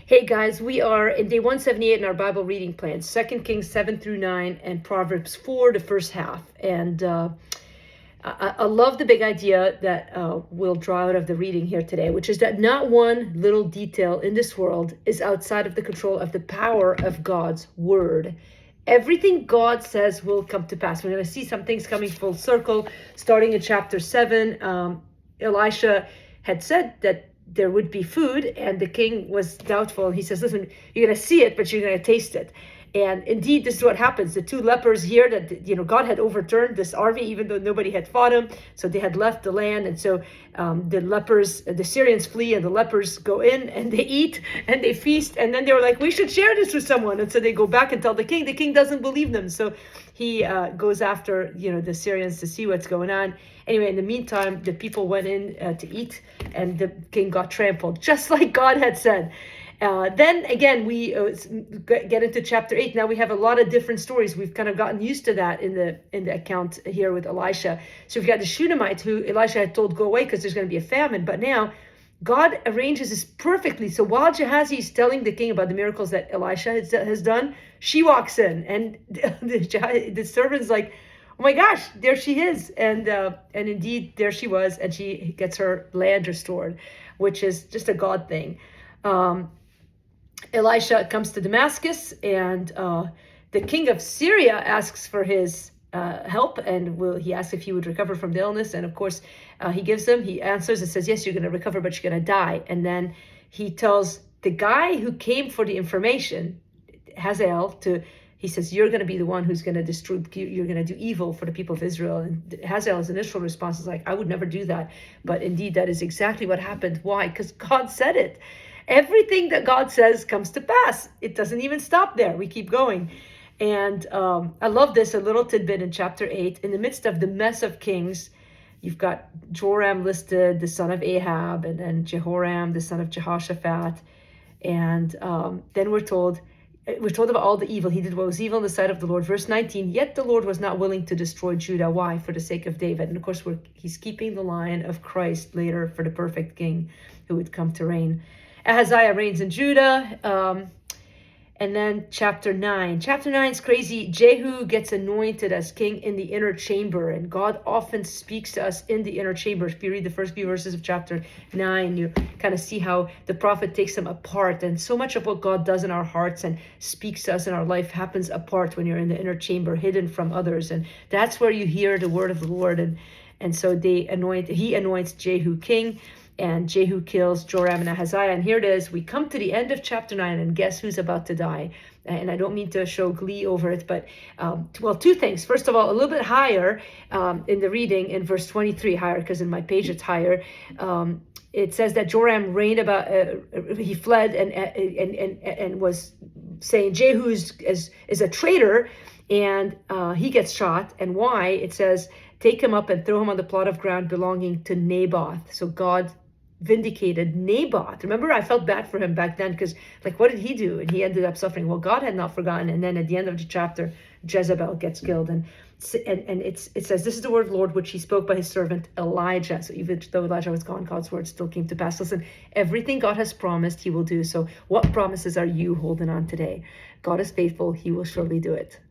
Hey guys, we are in day 178 in our Bible reading plan, 2 Kings 7 through 9 and Proverbs 4, the first half. And I love the big idea that we'll draw out of the reading here today, which is that not one little detail in this world is outside of the control of the power of God's word. Everything God says will come to pass. We're going to see some things coming full circle, starting in chapter 7. Elisha had said that there would be food, and the king was doubtful. He says, listen, you're going to see it, but you're going to taste it. And indeed, this is what happens. The two lepers hear that, God had overturned this army, even though nobody had fought him. So they had left the land. And so the lepers, the Syrians flee, and the lepers go in and they eat and they feast. And then they were like, we should share this with someone. And so they go back and tell the king. The king doesn't believe them. So he goes after, the Syrians to see what's going on. Anyway, in the meantime, the people went in to eat, and the king got trampled, just like God had said. Then again, we get into chapter 8. Now we have a lot of different stories. We've kind of gotten used to that in the account here with Elisha. So we've got the Shunammite who Elisha had told go away because there's going to be a famine. But now God arranges this perfectly. So while Gehazi is telling the king about the miracles that Elisha has done, she walks in, and the servant's like, oh my gosh, there she is. And indeed, there she was, and she gets her land restored, which is just a God thing. Elisha comes to Damascus, and the king of Syria asks for his help, and he asks if he would recover from the illness. And of course, he answers and says, yes, you're going to recover, but you're going to die. And then he tells the guy who came for the information, Hazael, he says, you're going to be the one who's going to destroy, you're going to do evil for the people of Israel. And Hazael's initial response is like, I would never do that. But indeed, that is exactly what happened. Why? Because God said it. Everything that God says comes to pass. It doesn't even stop there. We keep going. And I love this, a little tidbit in chapter 8. In the midst of the mess of kings, you've got Joram listed, the son of Ahab, and then Jehoram, the son of Jehoshaphat. And then we're told about all the evil. He did what was evil in the sight of the Lord. Verse 19, yet the Lord was not willing to destroy Judah. Why? For the sake of David. And of course, he's keeping the line of Christ later for the perfect king who would come to reign. Ahaziah reigns in Judah. And then chapter 9. Chapter 9 is crazy. Jehu gets anointed as king in the inner chamber, and God often speaks to us in the inner chamber. If you read the first few verses of chapter 9, you kind of see how the prophet takes them apart. And so much of what God does in our hearts and speaks to us in our life happens apart when you're in the inner chamber, hidden from others. And that's where you hear the word of the Lord. And so he anoints Jehu king. And Jehu kills Joram and Ahaziah. And here it is. We come to the end of chapter 9, and guess who's about to die? And I don't mean to show glee over it, but, two things. First of all, a little bit higher in the reading in verse 23, higher, because in my page it's higher. It says that Joram reigned he fled and was saying Jehu is a traitor, and he gets shot. And why? It says, take him up and throw him on the plot of ground belonging to Naboth. So God vindicated Naboth. Remember, I felt bad for him back then because, what did he do? And he ended up suffering. Well, God had not forgotten. And then at the end of the chapter, Jezebel gets killed. And it says, this is the word of the Lord, which he spoke by his servant Elijah. So even though Elijah was gone, God's word still came to pass. Listen, everything God has promised, he will do. So what promises are you holding on today? God is faithful. He will surely do it.